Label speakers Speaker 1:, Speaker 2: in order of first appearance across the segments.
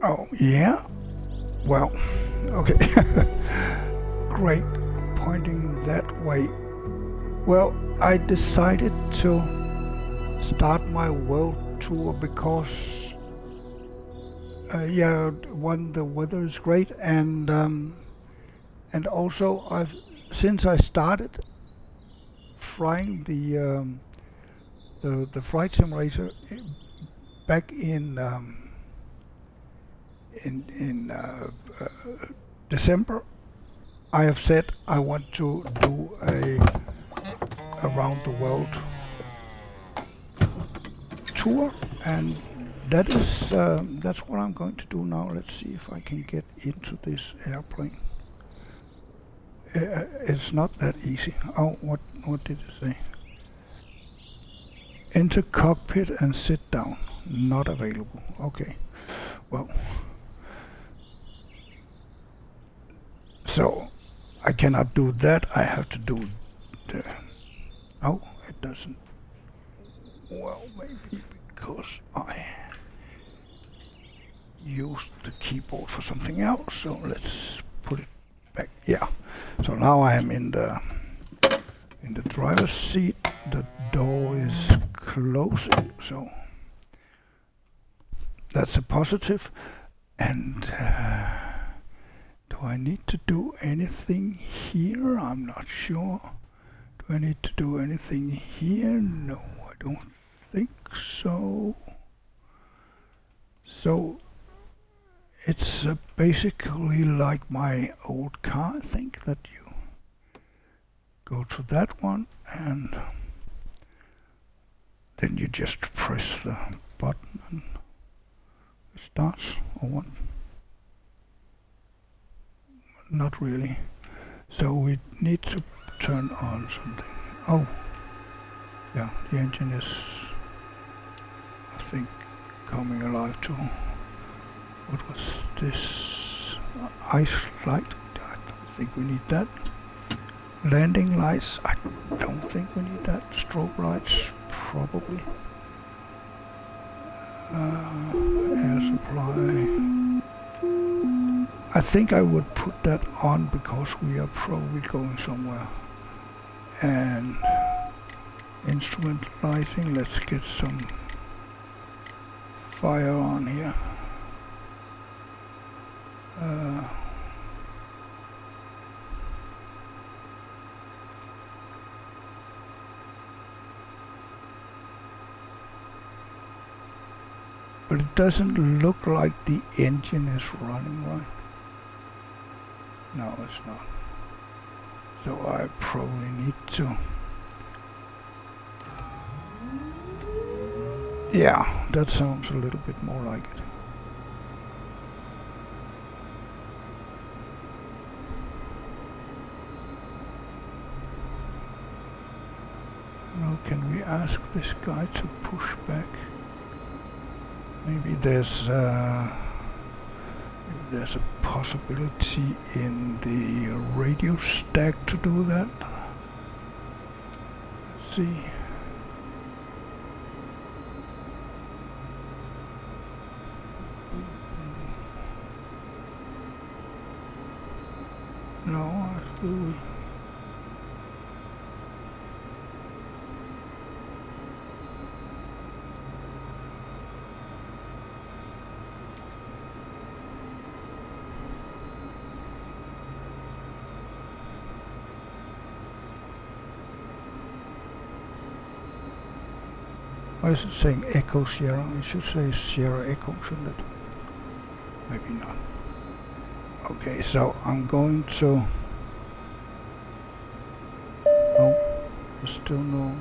Speaker 1: Oh, yeah? Well, okay. Great, pointing that way. Well, I decided to start my world tour because, yeah, one, the weather is great, and also since I started flying the flight simulator back in December, I have said I want to do a around the world tour, and that's what I'm going to do now. Let's see if I can get into this airplane. It's not that easy. Oh, what did it say? Enter cockpit and sit down. Not available. Okay. Well, so I cannot do that. I have to do the. Oh, it doesn't. Well, maybe because I used the keyboard for something else. So let's put it back. Yeah. So now I am in the driver's seat. The door is closing, so that's a positive. And do I need to do anything here? I'm not sure. Do I need to do anything here? No, I don't think so. So it's basically like my old car. I think that you go to that one and then you just press the button and it starts, or what? Not really. So we need to turn on something. Oh, yeah, the engine is, I think, coming alive too. What was this? Ice light? I don't think we need that. Landing lights? I don't think we need that. Strobe lights? Probably. Air supply. I think I would put that on because we are probably going somewhere. And instrument lighting, let's get some fire on here. But it doesn't look like the engine is running right. No, it's not. So I probably need to. Yeah, that sounds a little bit more like it. Now can we ask this guy to push back? Maybe there's a possibility in the radio stack to do that. Let's see. No, I do. Why is it saying Echo Sierra? It should say Sierra Echo, shouldn't it? Maybe not. Okay, so I'm going to. Oh, there's still no.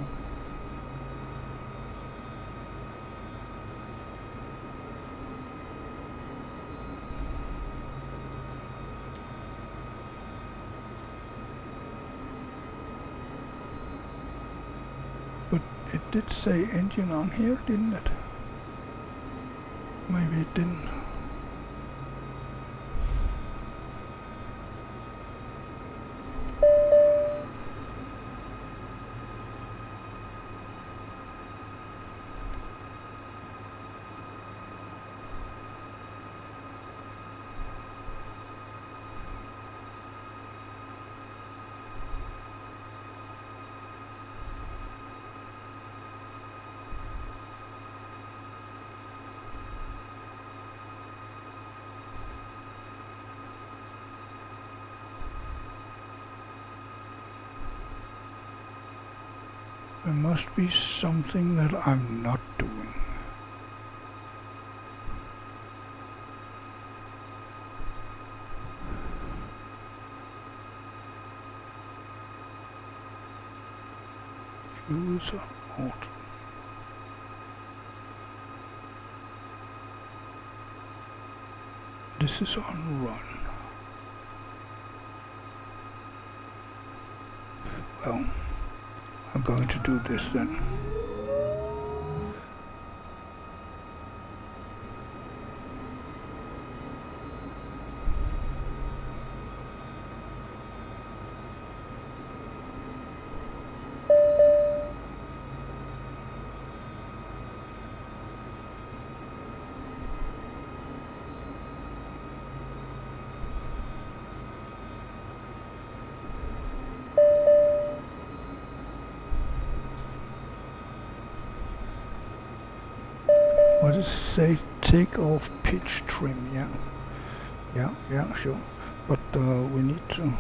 Speaker 1: But it did say engine on here, didn't it? Maybe it didn't. There must be something that I'm not doing. Fluids are auto. This is on run. Well, I'm going to do this then. What does it say? Take off pitch trim, yeah, sure. But we need to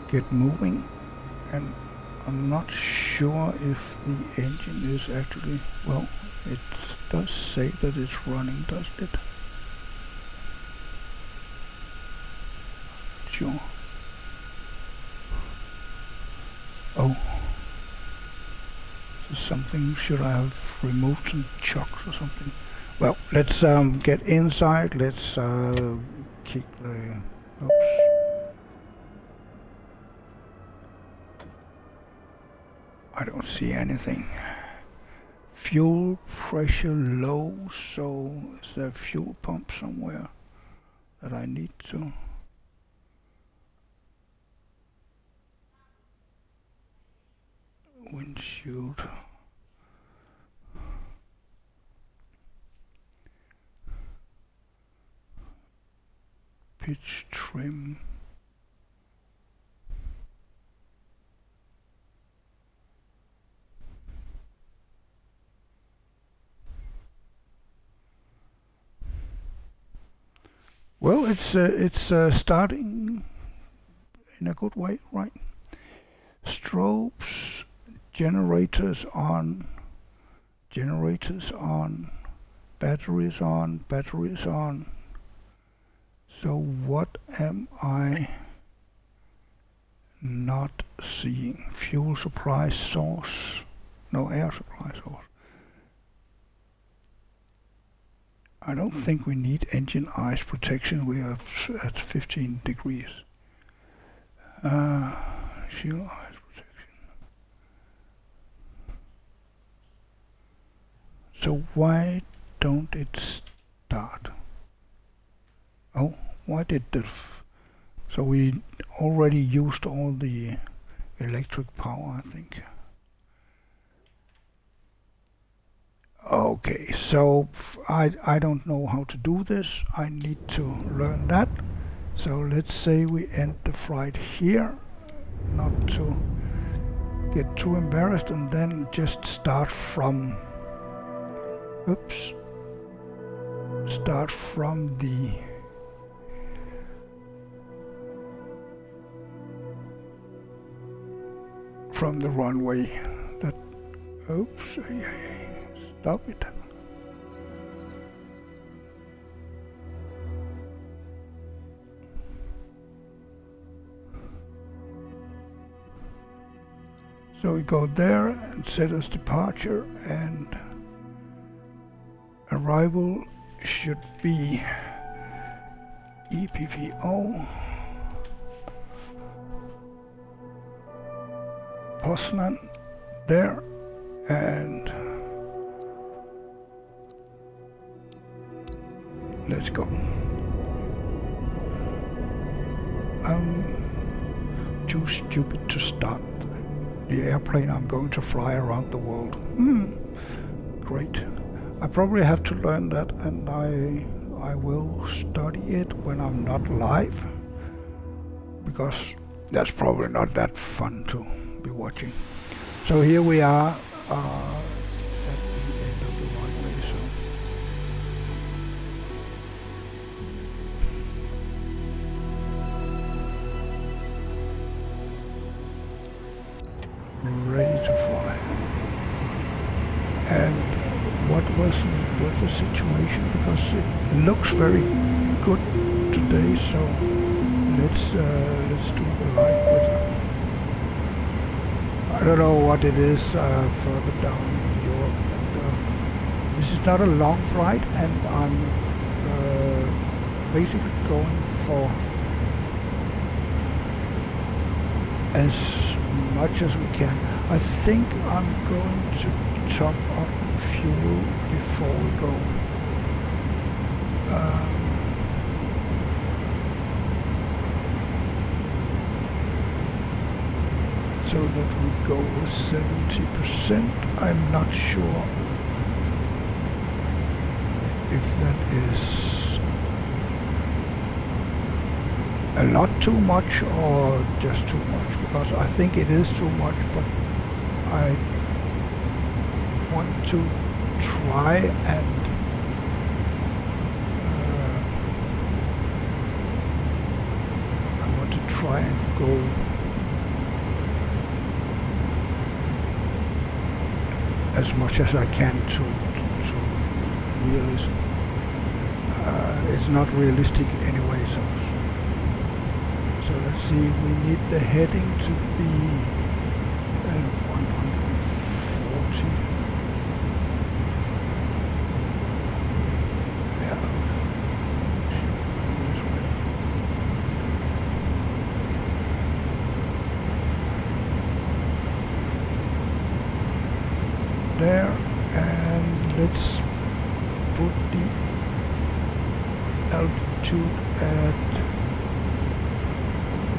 Speaker 1: get moving, and I'm not sure if the engine is actually, well, it does say that it's running, doesn't it? Sure. Oh. Something, should I have removed some chocks or something? Well, let's get inside. Let's kick the, oops. I don't see anything. Fuel pressure low, so is there a fuel pump somewhere that I need to? Windshield. Pitch trim. Well, it's starting in a good way, right? Strobes. Generators on, batteries on. So what am I not seeing? Fuel supply source, no air supply source. I don't think we need engine ice protection. We are at 15 degrees. Fuel ice. So why don't it start? Oh, why did this? So we already used all the electric power, I think. Okay, so I don't know how to do this. I need to learn that. So let's say we end the flight here, not to get too embarrassed, and then just start from, oops, start from the runway. That, oops, stop it. So we go there and set as departure, and arrival should be EPPO Poznan there, and let's go. I'm too stupid to start the airplane. I'm going to fly around the world. Great. I probably have to learn that, and I will study it when I'm not live, because that's probably not that fun to be watching. So here we are at the end of the runway. So ready the situation, because it looks very good today. So let's do the light weather. I don't know what it is further down in Europe, but this is not a long flight, and I'm basically going for as much as we can. I think I'm going to top up fuel before we go. So that we go with 70%. I'm not sure if that is a lot too much or just too much, because I think it is too much, but I want to try and go as much as I can to realism. It's not realistic anyway, so let's see, we need the heading to be at 140. Yeah. This way. There, and let's put the altitude at,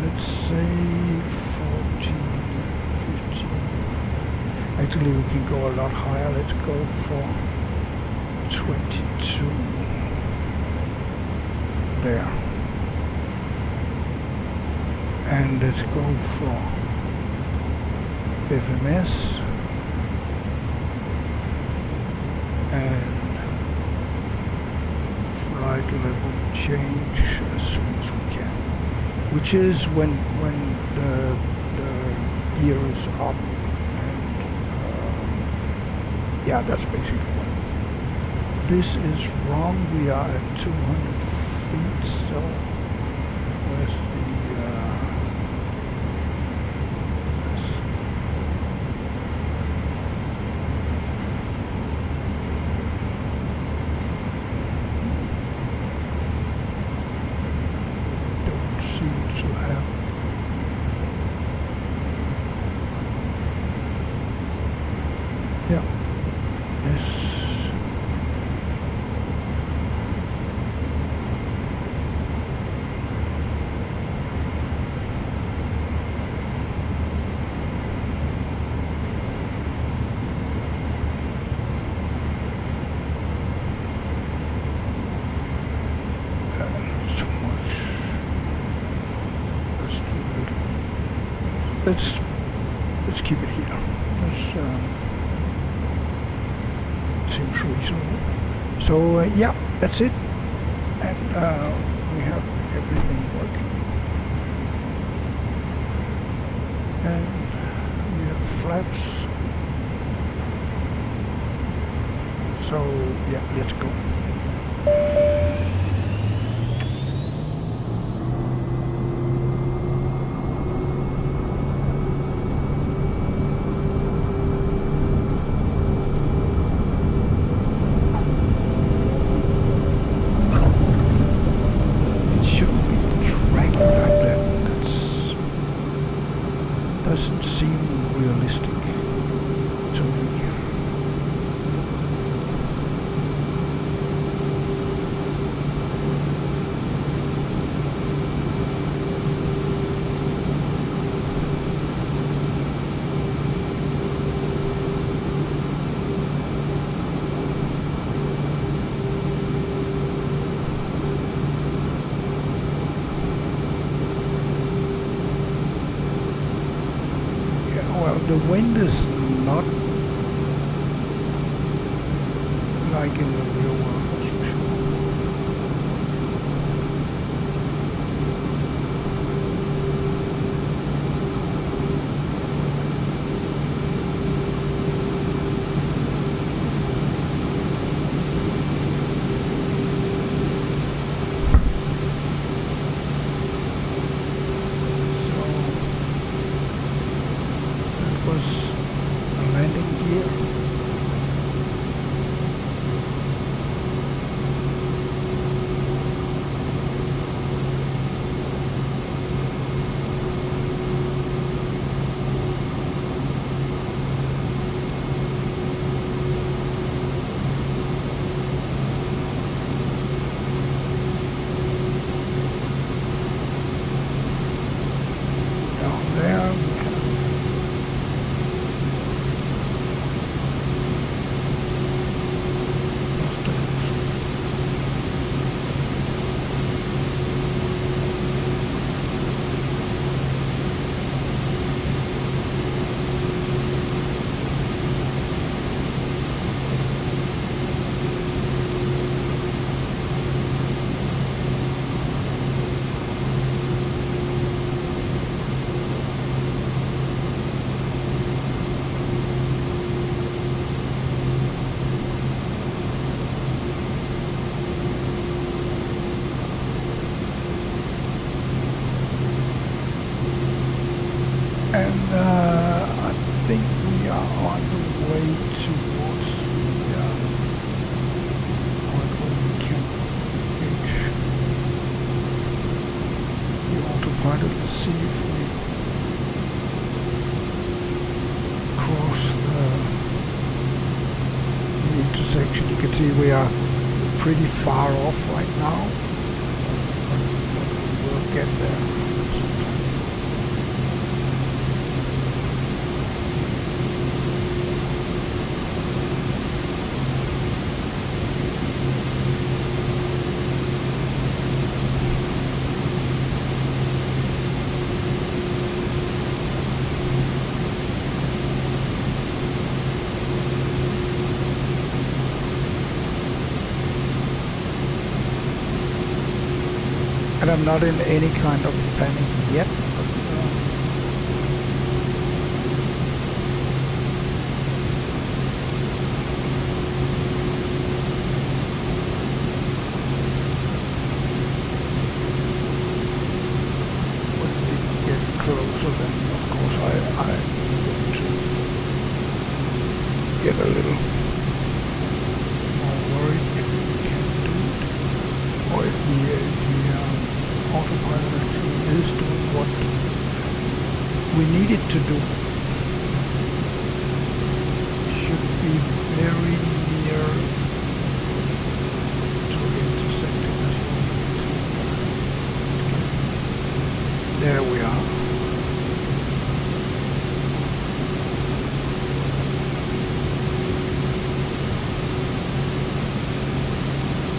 Speaker 1: let's say 14, 15. Actually, we can go a lot higher. Let's go for 22. There. And let's go for FMS. And flight level change as soon as we can, which is when the gear is up, and yeah, that's basically what. This is wrong. We are at 200 feet, so where's the let's keep it here. That seems reasonable. So yeah, that's it, and we have everything working, and we have flaps. So yeah, let's go. Doesn't seem realistic to me. The wind is not like in the real world, that's for sure. try to see if we cross the intersection. You can see we are pretty far off right now, but we will get there. And I'm not in any kind of panic yet, but when we get closer, then of course I'm going to get a little more worried if we can do it, or if the autopilot actually is doing what we need it to do. Should be very near to the intersection as well. There we are.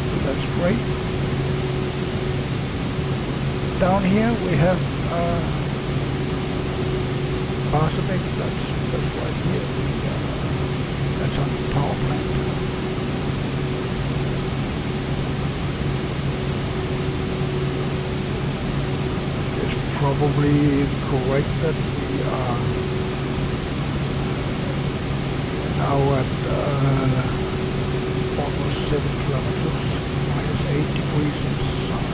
Speaker 1: So that's great. Down here we have Poznan, that's right here, that's on the power plant. It's probably correct that we are now at almost 7 kilometers, -8 degrees in south.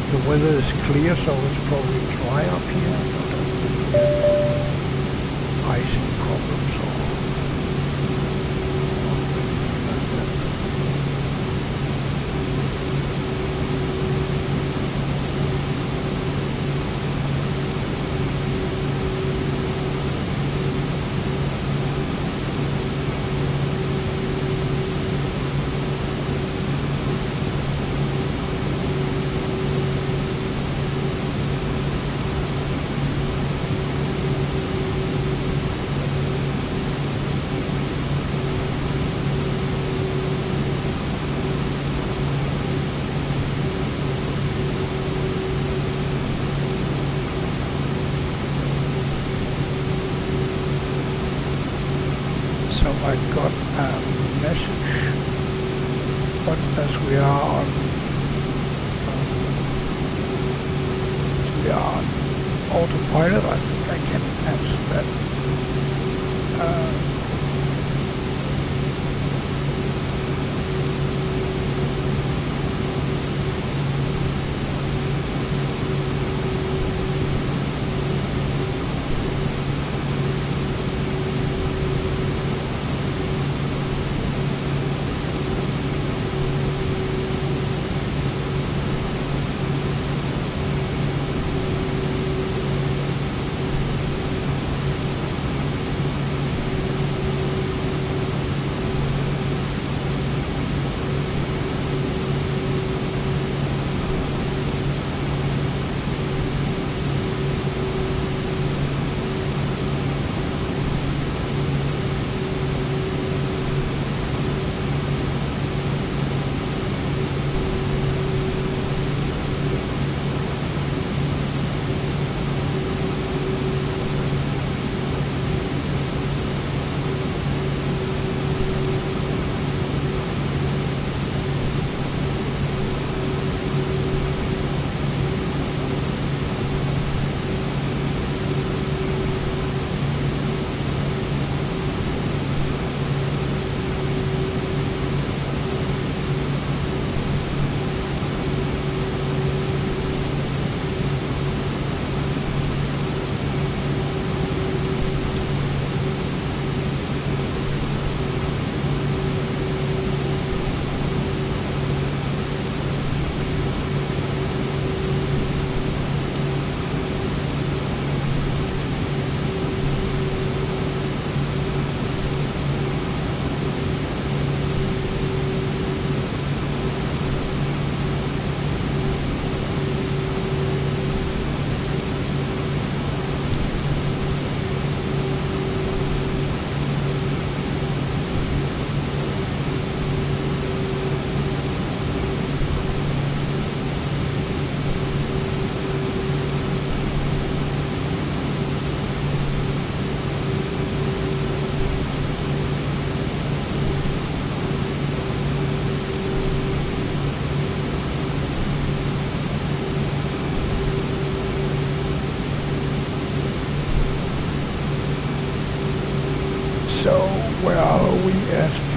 Speaker 1: The weather is clear, so it's probably dry up here. I don't think we have any icing problems or anything like that. So I got a message, but as we are on autopilot, I think I can answer that.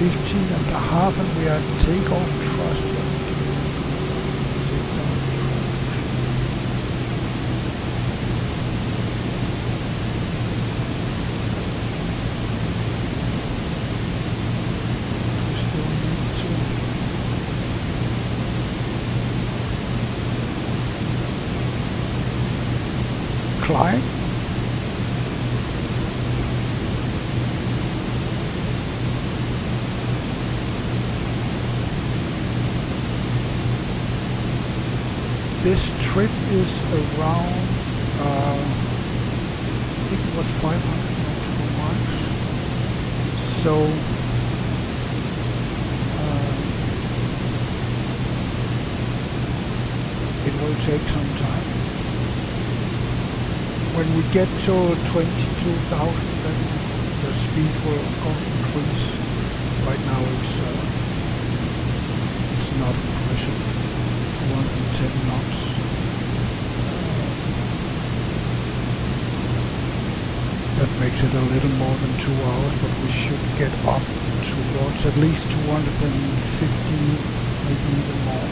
Speaker 1: 15.5 and we are takeoff thrust. Climb. This trip is around, I think it was 500 nautical miles. So it will take some time. When we get to 22,000, then the speed will of course increase. Right now it's not impressive. 210 knots. That makes it a little more than 2 hours, but we should get up towards at least 250, maybe even more.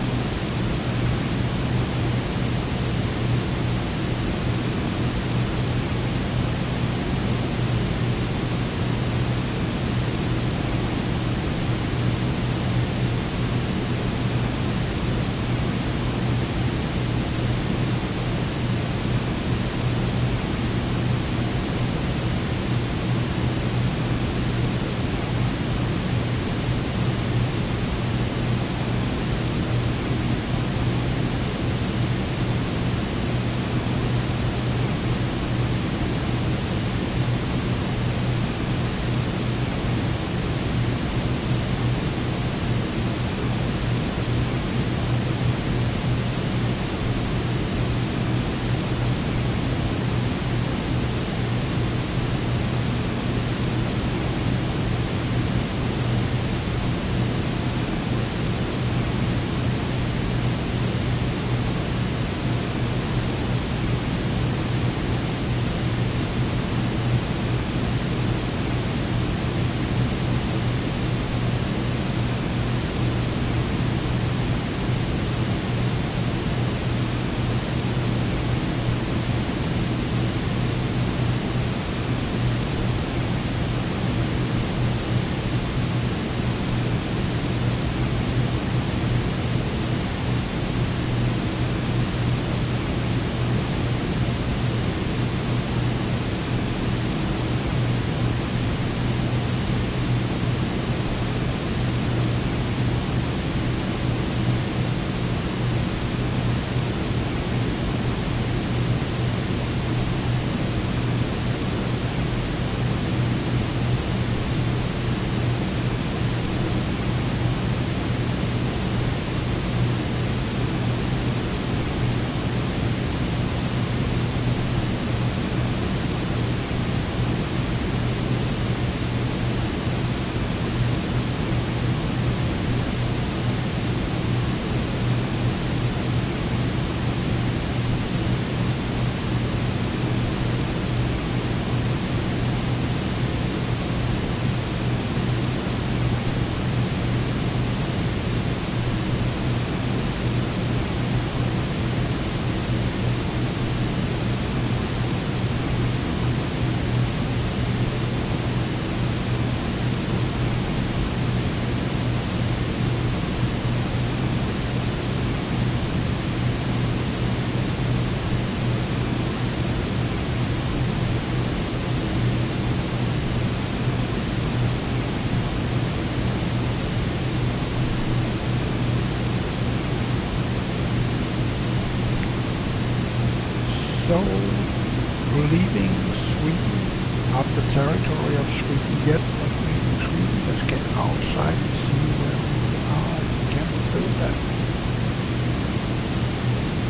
Speaker 1: So, leaving Sweden, not the territory of Sweden yet, but leaving Sweden, let's get outside and see where we are. Can we do that?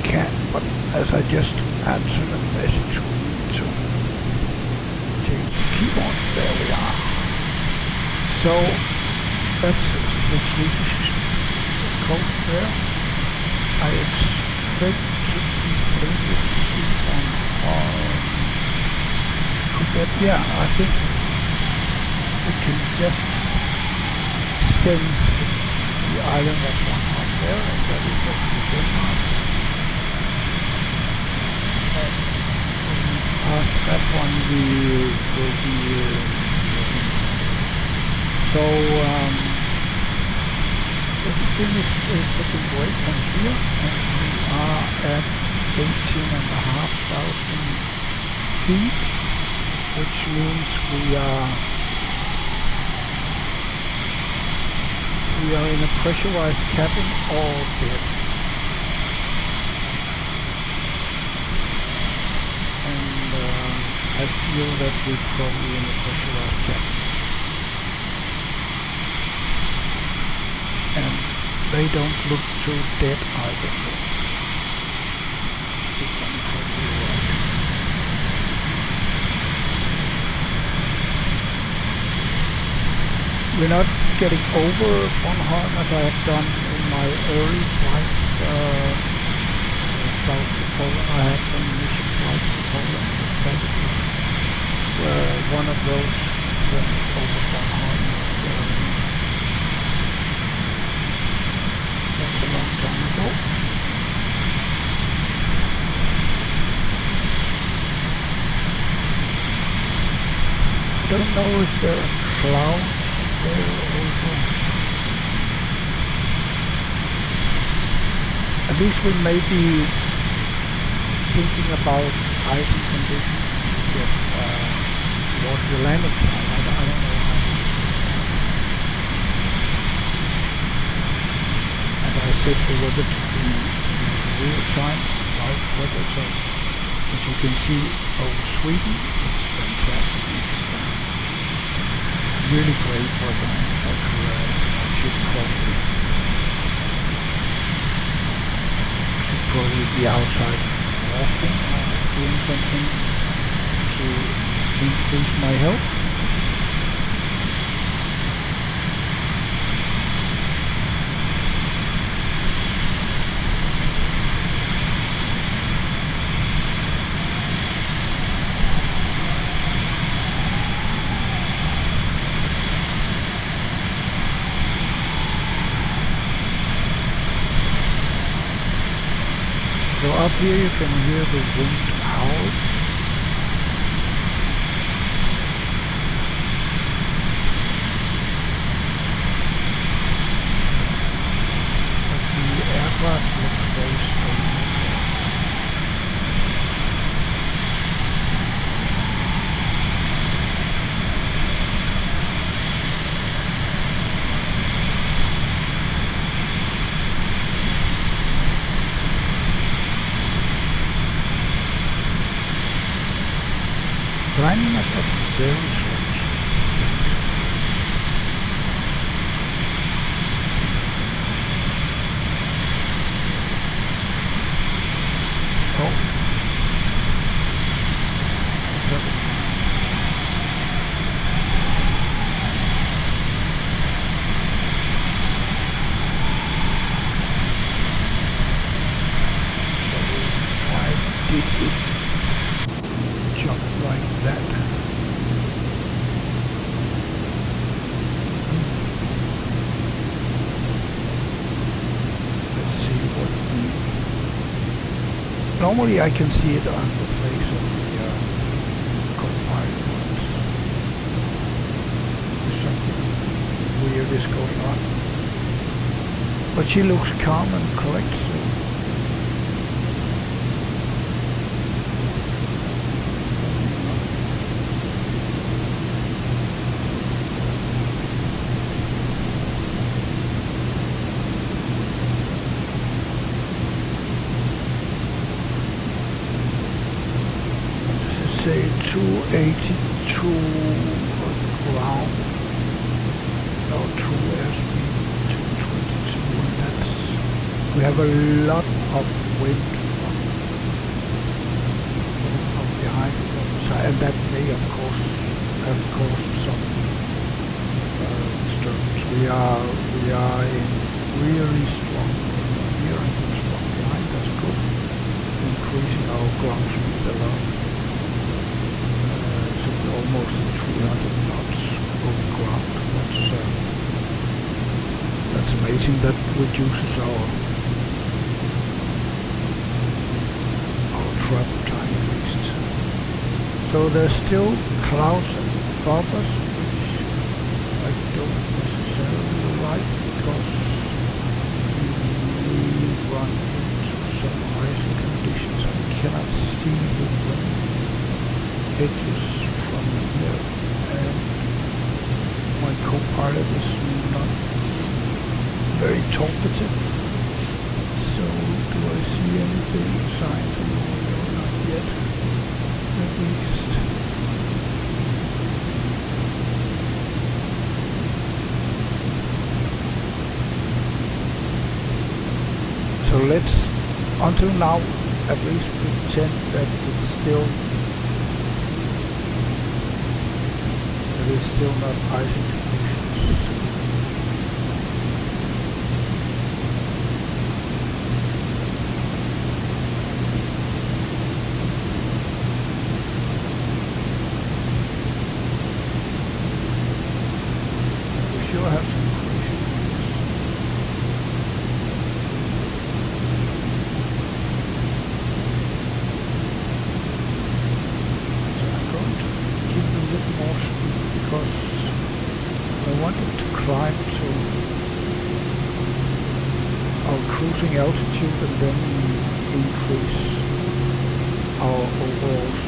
Speaker 1: Can, but as I just answered a message, we need to change the keyboard. There we are. So, that's the Swedish coast there. I expect to be able to see on could that, yeah, I think we can just sends the island of Poznan there, and that is actually Denmark. And when we pass that one, we will be so everything is looking great from here, and we are at 18,500 feet, which means we are in a pressurized cabin or dead. And I feel that we're probably in a pressurized cabin. And they don't look too dead either. We're not getting over Poznan as I have done in my early flights south to Poland. I had some mission flights to Poland, but one of those went over Poznan. That's a long time ago. I don't know if there are clouds there also. At least we may be thinking about icing conditions towards the landing side. I don't know how. And I set the weather to be real time, live weather, so as you can see over Sweden, it's fantastic. Really great weather. I should probably be outside walking or doing something to increase my health. So up here you can hear the wind howl. But the aircraft looks very stable. Climbing at a very strange. Oh. So why did it jump like that? Let's see what we... Normally I can see it on the face of the co-pilot ones. Something weird is going on. But she looks calm and correct, so say 282 on the ground, no, true airspeed 222, and that's, we have a lot of wind from behind and from the side, and that may of course have caused some disturbance. We are in really strong here and from behind, that's good, increasing our ground speed a lot. Almost 300 knots over ground. That's reduces our travel time at least. So there's still clouds above us, which I don't necessarily like, because we run into some icy conditions. I cannot see the wind edges from here, and my co-pilot is not very talkative. So do I see anything signs of oil? Not yet, at least. So let's, until now, at least pretend that it's still not icy conditions. We sure have some crazy ones. So I'm going to give it a little more speed, because I wanted to climb to our cruising altitude and then increase our overall speed.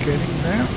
Speaker 1: Getting there.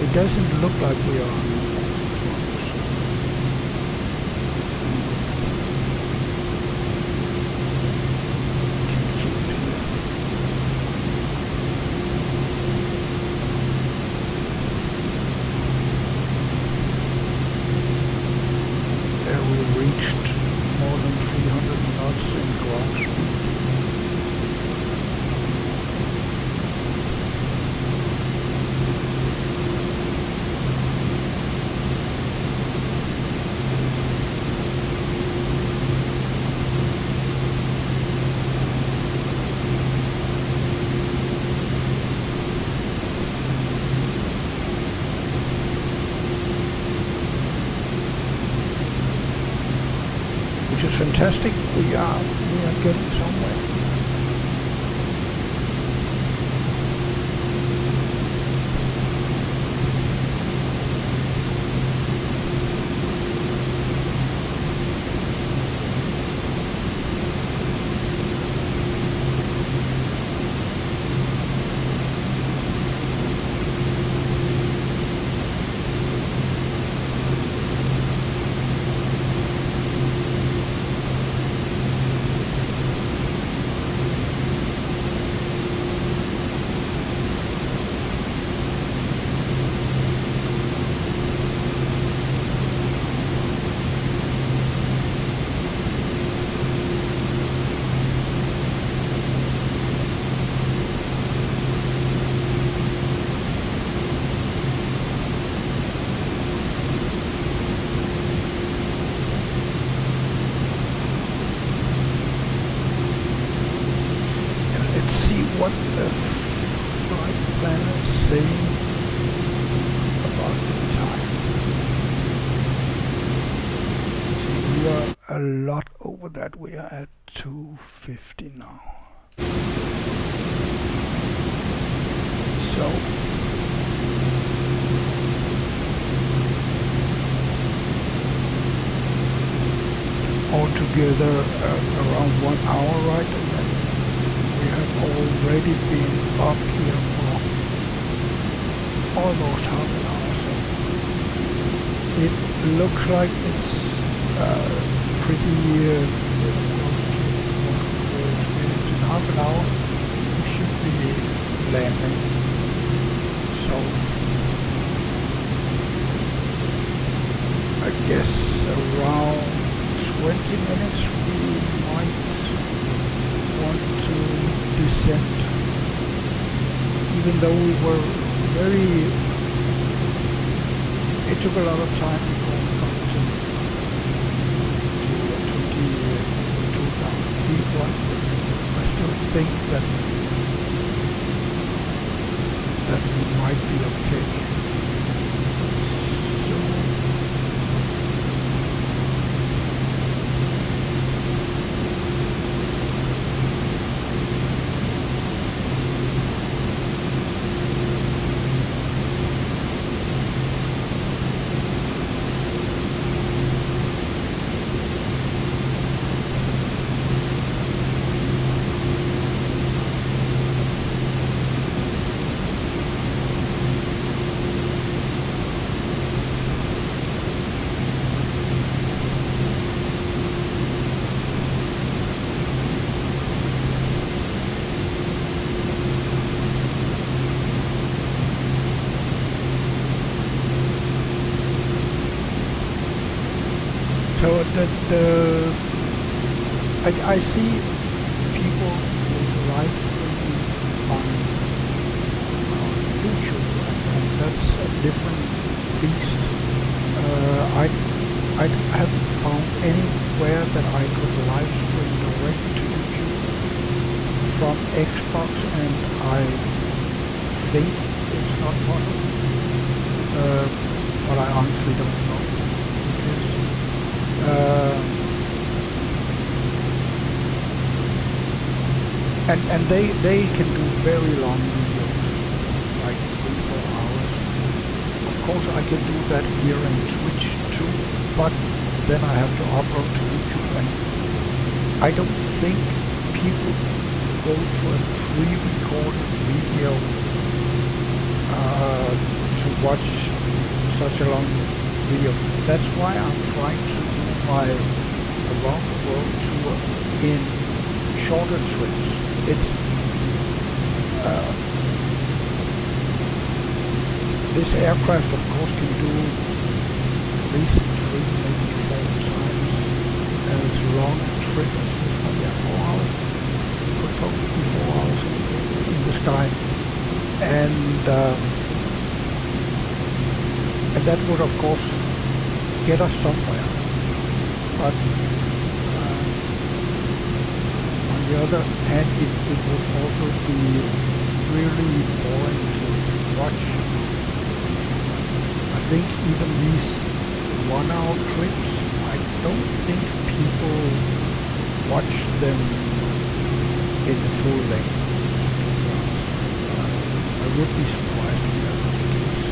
Speaker 1: It doesn't look like we are. There we reached more than 300 knots in ground speed. Which is fantastic. We are getting somewhere. what the flight planner is saying about the time. See, we are a lot over that. We are at 2:50 now. So altogether around 1 hour, right? And then we have already been up here for almost half an hour. So it looks like it's pretty close to 1 minutes. In half an hour we should be landing. So I guess around 20 minutes we might want to descend, even though we were it took a lot of time before we got to 22,000 feet, right? But I still think that we might be okay. So I see people who's live streaming on YouTube, and that's a different beast. I haven't found anywhere that I could live stream directly to YouTube from Xbox, and I think it's not possible. But I honestly don't know. And they can do very long videos, like 3-4 hours. Of course I can do that here on Twitch too, but then I have to upload to YouTube, and I don't think people go to a pre-recorded video to watch such a long video. That's why I'm trying to do my around the world tour in shorter trips. It's this aircraft, of course, can do at least 3, maybe 4 times as long a trip as this one. Yeah, 4 hours. Could probably be 4 hours in the sky, and that would, of course, get us somewhere. But on the other hand, it would also be really boring to watch. I think even these 1-hour clips, I don't think people watch them in the full length. I would be surprised if that was the case.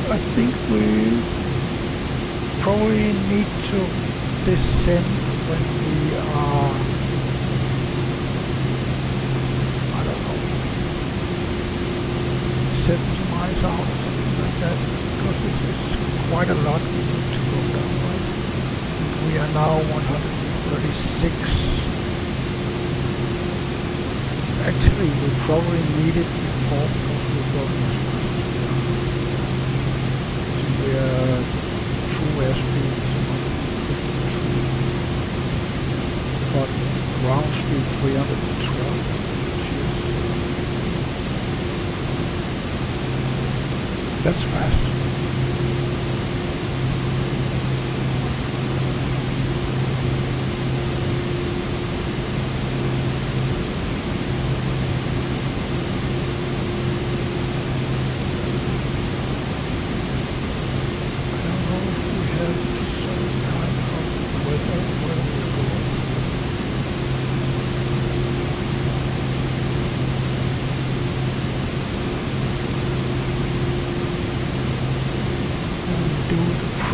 Speaker 1: I think we probably need to descend when we are, I don't know, 70 miles out or something like that, because it's quite a lot we need to go down, right? And we are now 136. Actually, we probably need it before, because we're going as fast as we are. That's fast.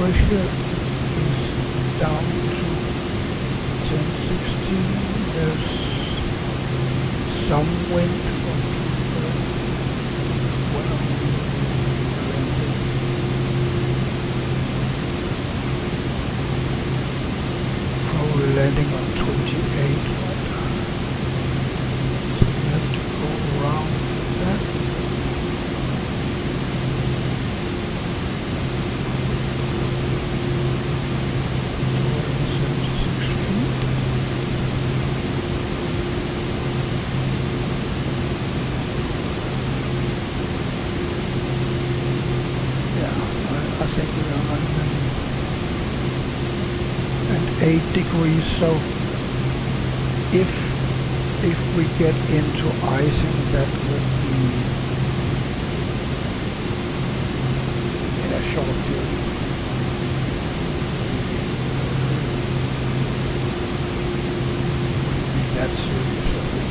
Speaker 1: Pressure is down to 10-16. There's some wind from 230 when I'm landing. Probably landing on 28 right now. So we have to go around that. I think we are 108 degrees, so if we get into icing, that would be in a short period. Wouldn't be that serious, I think.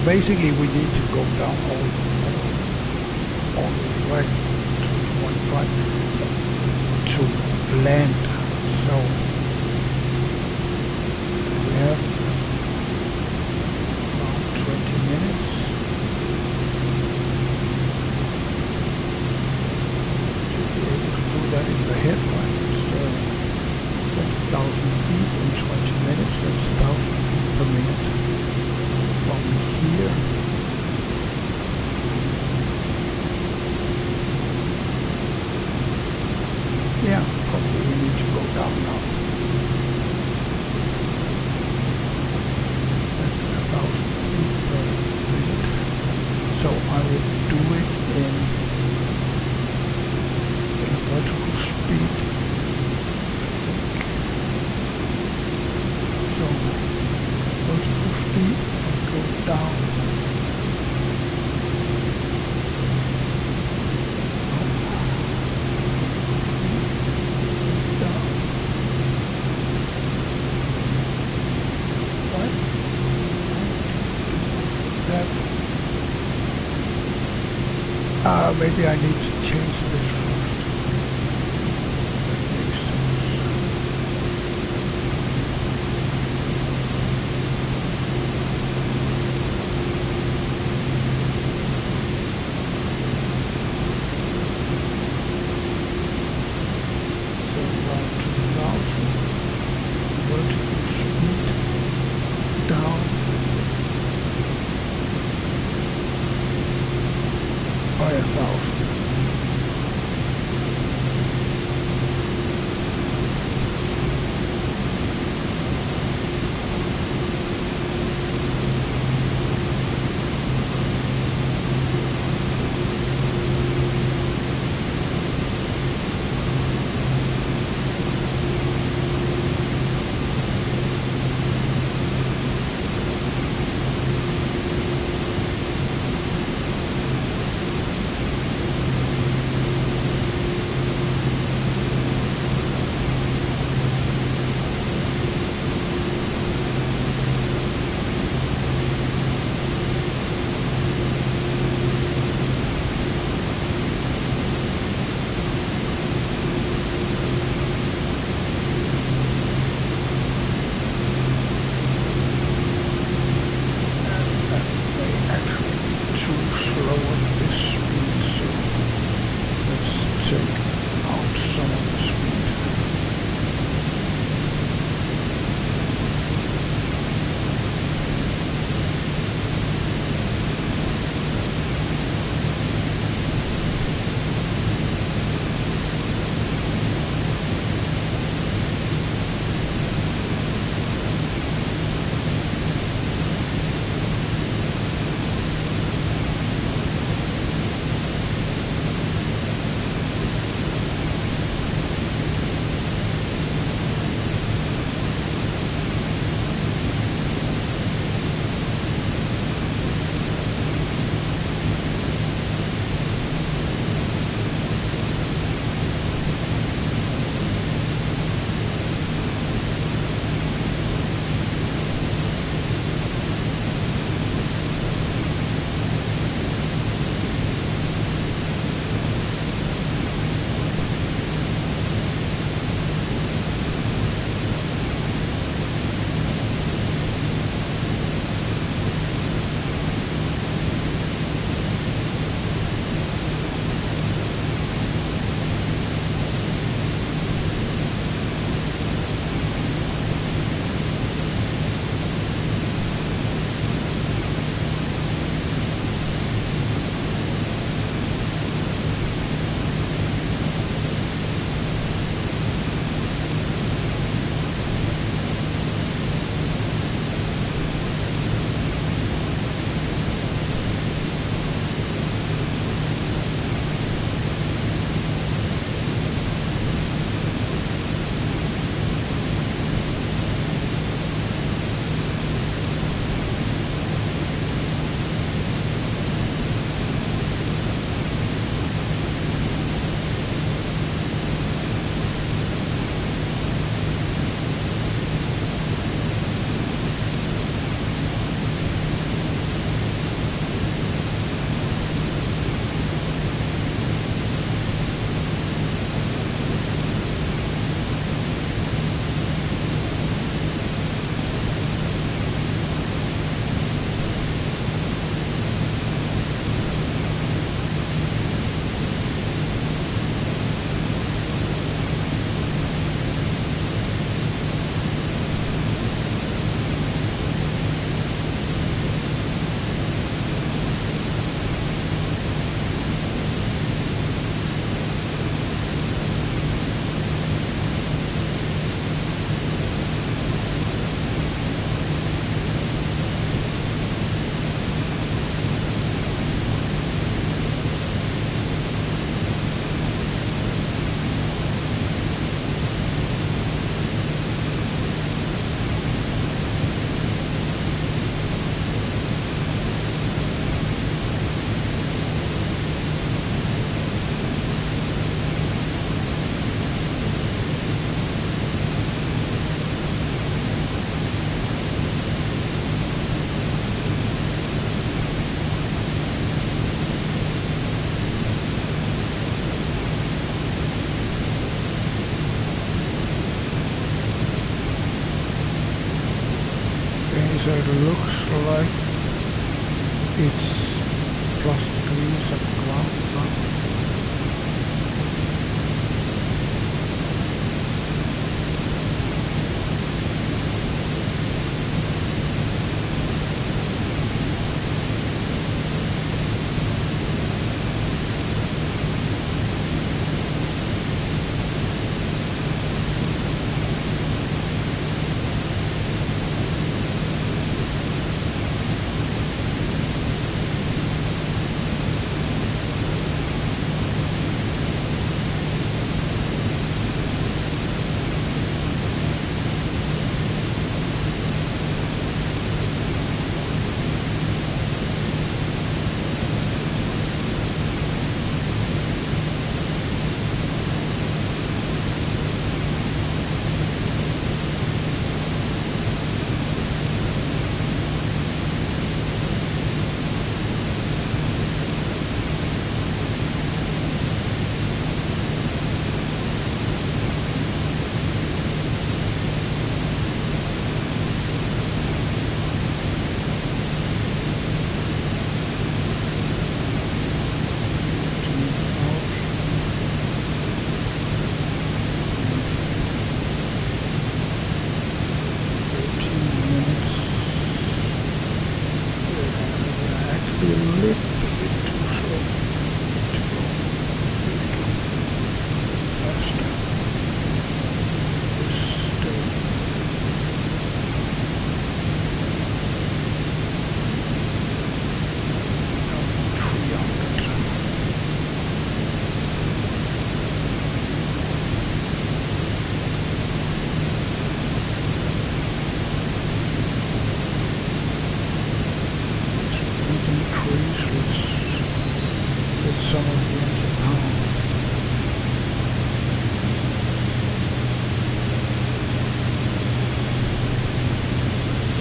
Speaker 1: basically we need to go down all the way to 1.5 to land. So we have around 20 minutes. Should be able to do that in the headline. It's 20,000 feet in 20 minutes. That's 1,000 feet per minute. From here, yeah, probably we need to go down now. At 1,000 feet per minute. So I would do it in vertical speed, I think. So vertical speed and go down. Maybe I need to change this first. That makes sense. So around 2,000. Vertical speed down by 1,000. So it looks like it's plus degrees at the ground now.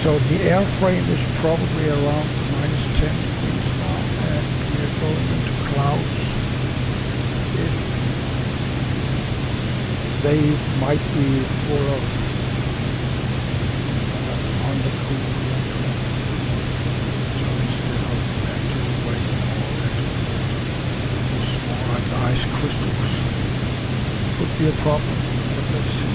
Speaker 1: So the airframe is probably around -10 degrees now, and we're going into clouds. They might be full of undercooled water. So instead of actual rain or it's more like ice crystals. Could be a problem, but let's see.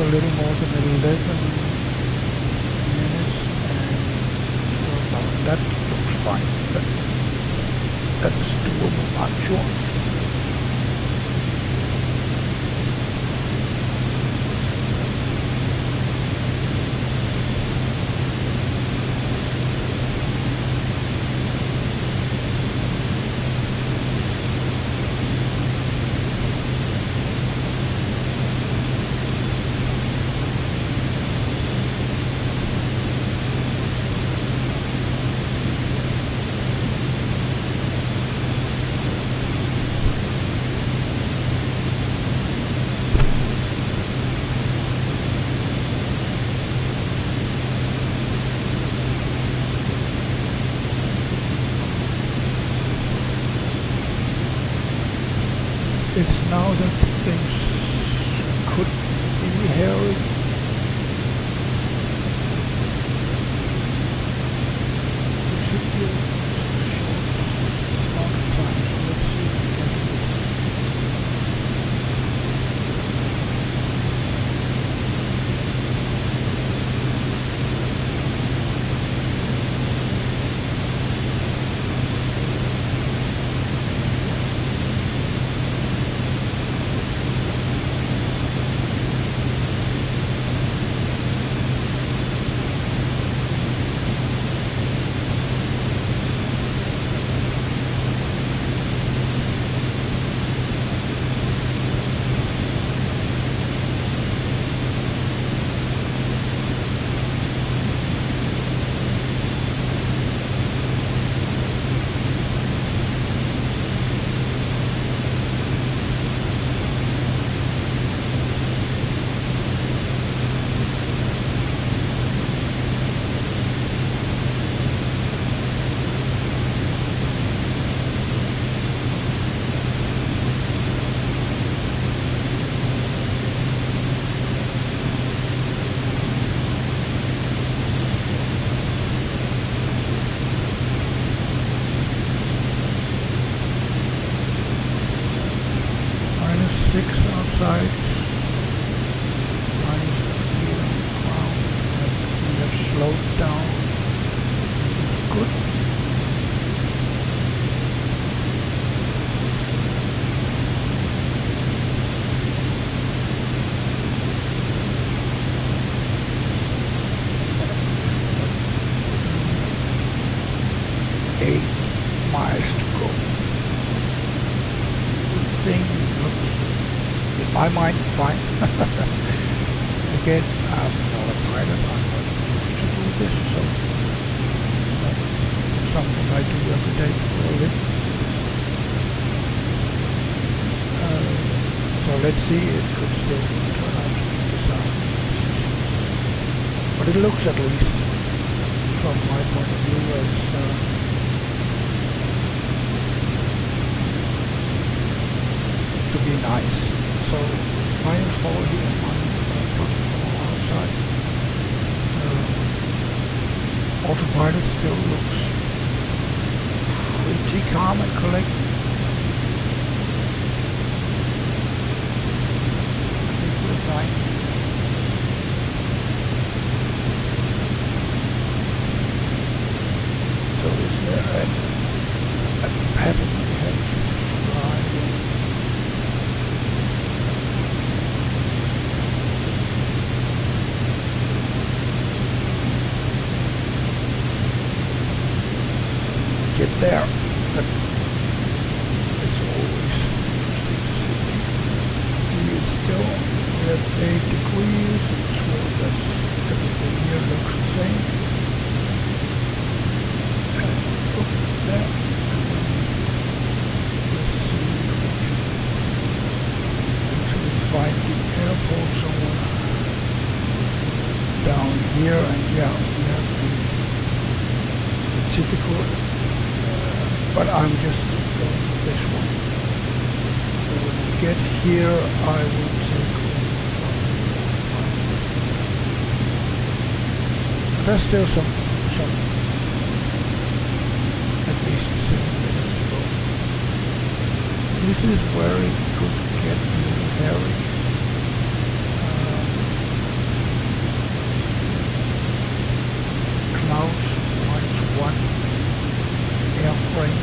Speaker 1: A little more than 11 minutes and 12 hours. That looks fine. That's doable, I'm sure. good. 8 miles to go. Everything looks, in my mind, fine. Again, I'm not a pilot, I'm not used to do this, so something I do every day for a living. So let's see, it could still turn out to be a disaster. But it looks, at least, from my point of view, as to be nice. So -4 here, +4 outside. Autopilot still looks pretty calm and collected. I think we're fine. So is there a pattern we have to fly in? Get there, but it's always interesting to see. See, it's still at 8 degrees, so that's everything here looks the same. And look there, and then let's see if we can actually find the airport somewhere down here, and yeah, we have the typical. But I'm just going for this one. So when we get here, I will take over from the there's still some at least 7 minutes to go. This is where it could get a little hairy. Clouds -1. Airframe,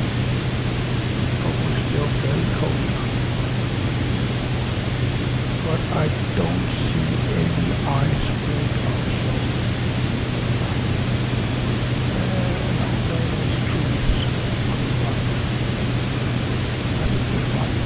Speaker 1: but we're still very cold. But I don't see any ice build up, so no, there's trees on the right. I think we're fine.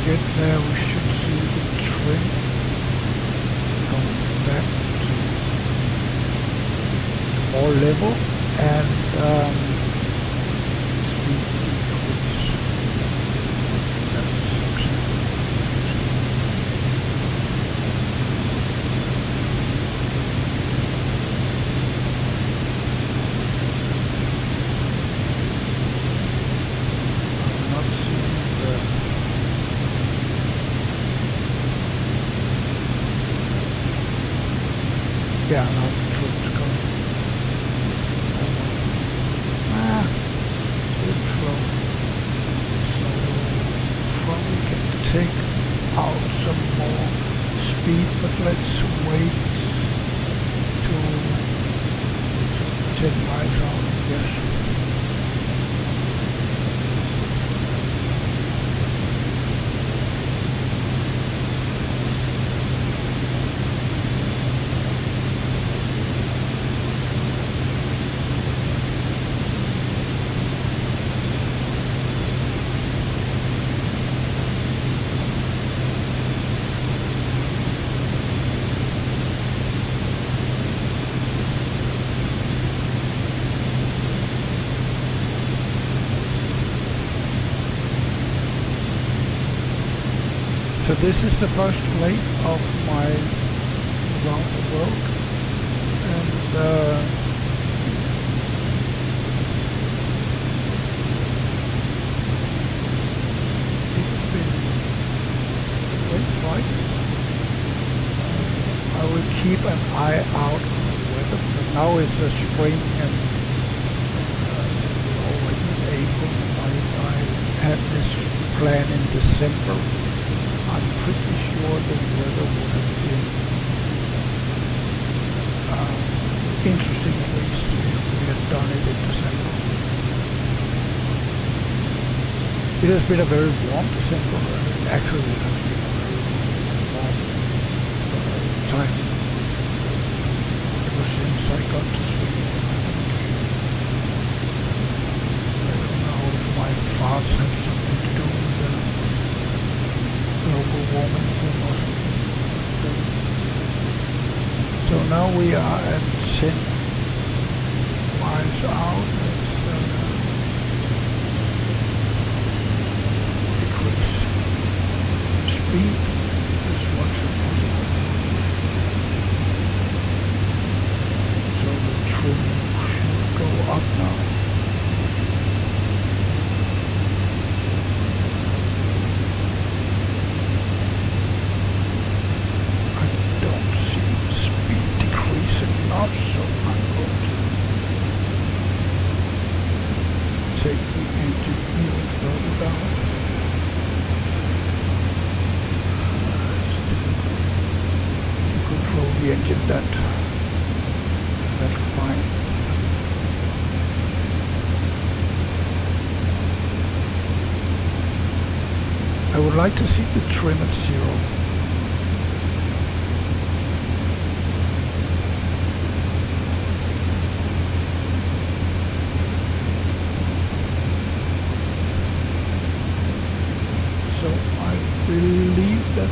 Speaker 1: get there we should see the trim going back to more level and speed decrease. That's something. I'm not seeing the yeah, now the trim's coming. It's slow. So probably can take out some more speed, but let's wait to 10 miles out, I guess. So this is the first leg of my around the world, and it's been a great flight. I will keep an eye out on the weather, but now it's a spring and we're already in April. I had this plan in December. I'm pretty sure the weather would have been interesting at least if we had done it in December. It has been a very warm December. Actually, it has been a very warm time ever since I got to Sweden. I don't know if my farts have something to do with the global warming thing or something. So now we are at 10 miles out. Let's decrease speed as much as possible. So the trim should go up now. So I'm going to take the engine even further down. To control the engine that fine. I would like to see the trim at 0. Believe that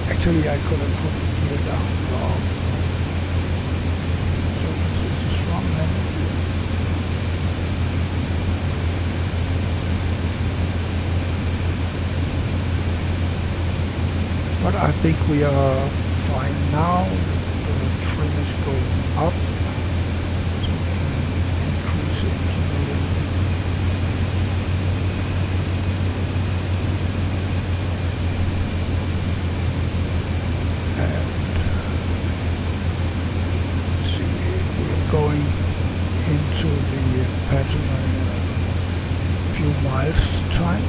Speaker 1: actually I could have put the gear down wrong. So this is a strong landing gear. But I think we are fine now. The trim is going up, so we can increase the engine a little bit. Going into the pattern in a few miles time.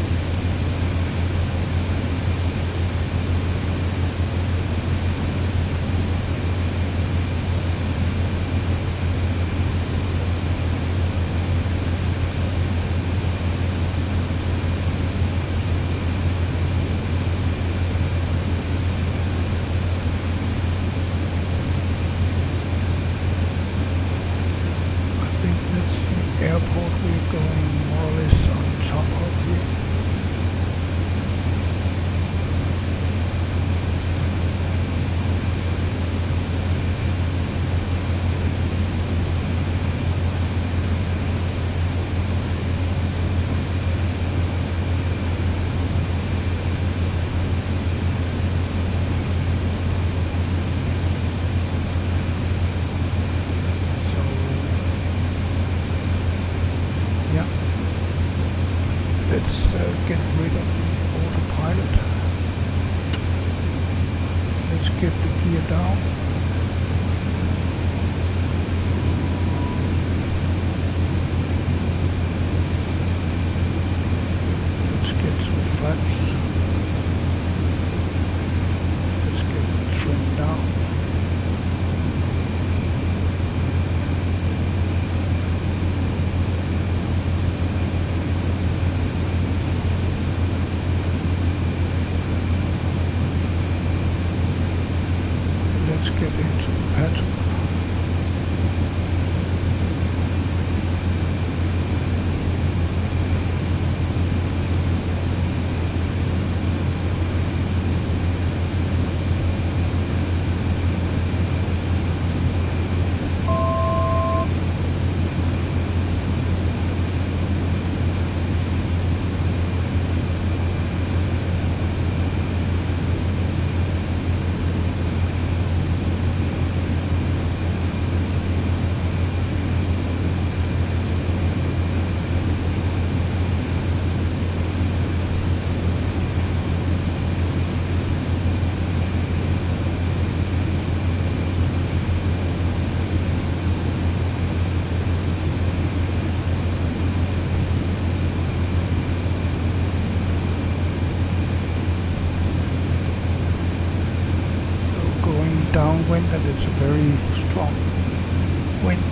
Speaker 1: rid of the autopilot. Let's get the gear down. Let's get some flaps. Let's get the trim down. Let's get into the pattern. Downwind, and it's a very strong wind.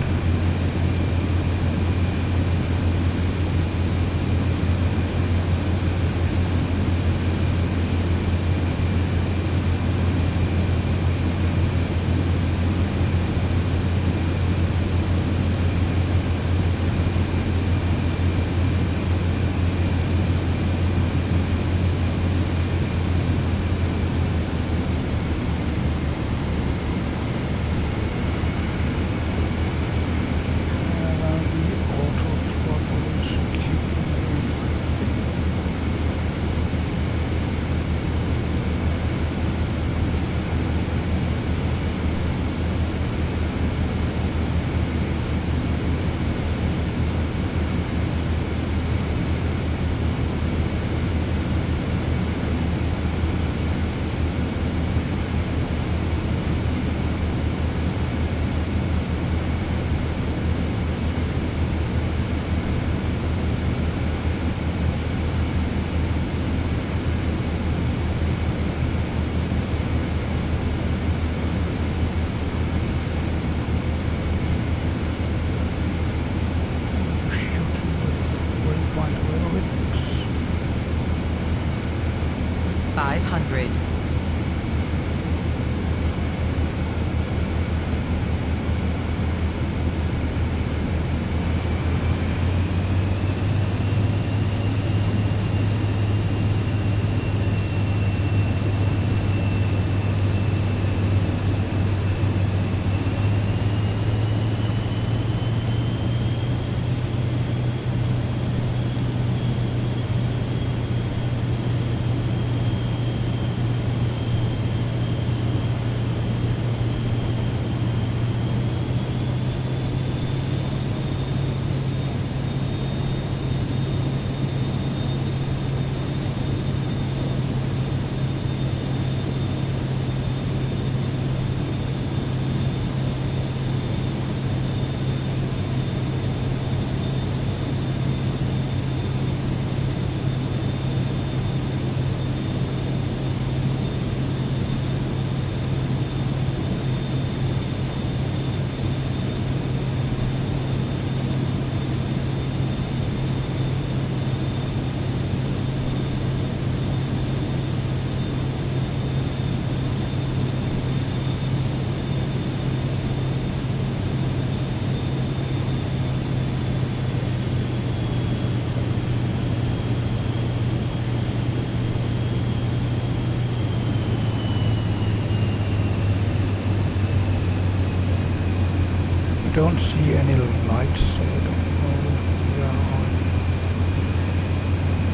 Speaker 1: Don't see any lights, so I don't know if we are on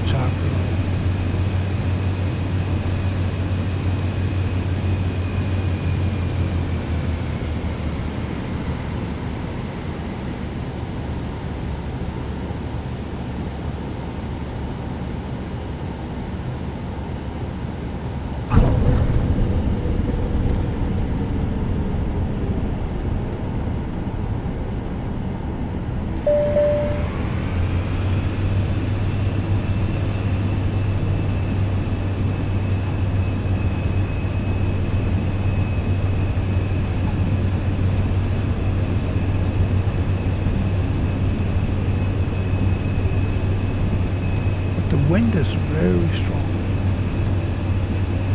Speaker 1: target. very strong.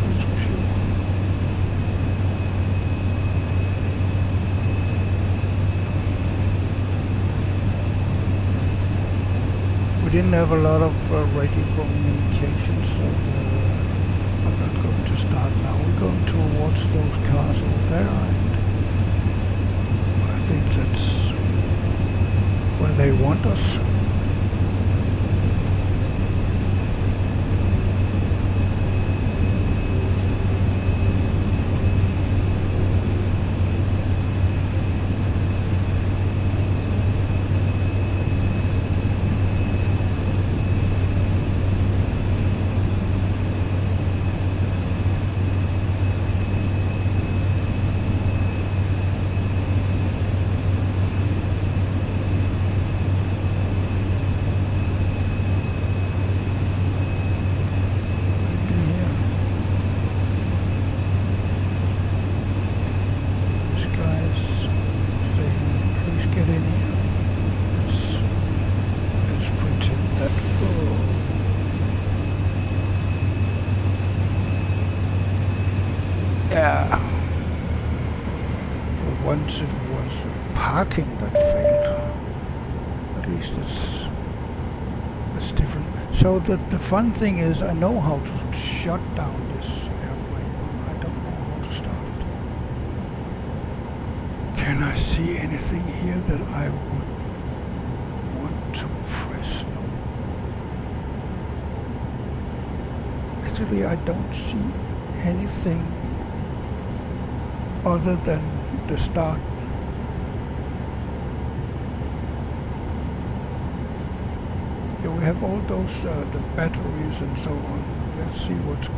Speaker 1: That's for sure. We didn't have a lot of radio communication, so I'm not going to start now. We're going towards those cars over there, and I think that's where they want us. Yeah. For once it was parking that failed. At least it's different. So the fun thing is I know how to shut down this airplane, but I don't know how to start it. Can I see anything here that I would want to press? No. Actually, I don't see anything other than the start. Yeah, we have all those the batteries and so on. Let's see what's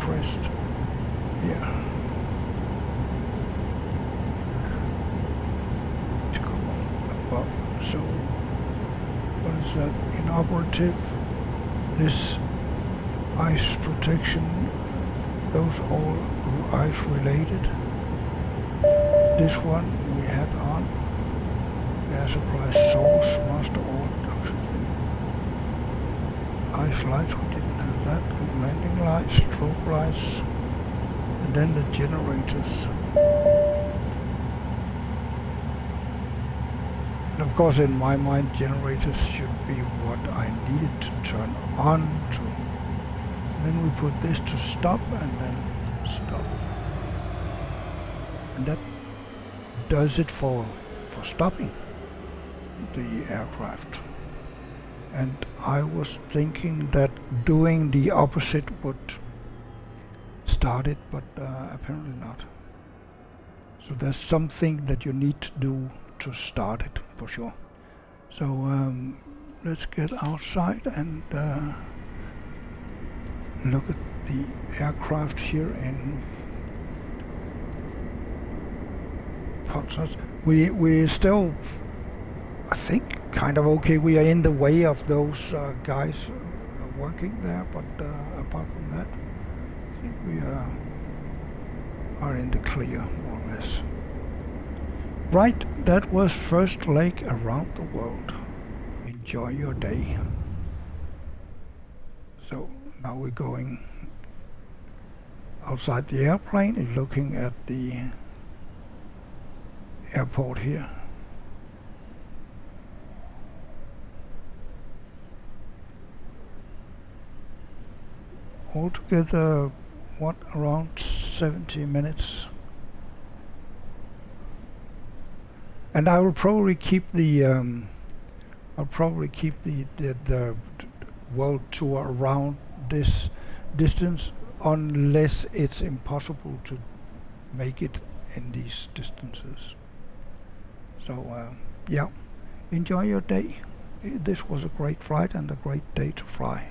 Speaker 1: pressed here. To go above. So what is that? Inoperative. This ice protection. Those all ice related. This one we had on. Air supply source, master order, oxygen. Ice lights, we didn't have that. Landing lights, strobe lights, and then the generators. And of course in my mind generators should be what I needed to turn on to. Then we put this to stop and then stop. And that does it for stopping the aircraft. And I was thinking that doing the opposite would start it, but apparently not. So there's something that you need to do to start it for sure. So let's get outside and look at the aircraft here in Poznan. We're still, I think, kind of okay. We are in the way of those guys working there, but apart from that, I think we are in the clear, more or less. Right, that was first leg around the world. Enjoy your day. So now we're going outside the airplane and looking at the airport here. Altogether, what, around 70 minutes. And I will probably keep the the world tour around this distance, unless it's impossible to make it in these distances. So yeah, enjoy your day. This was a great flight and a great day to fly.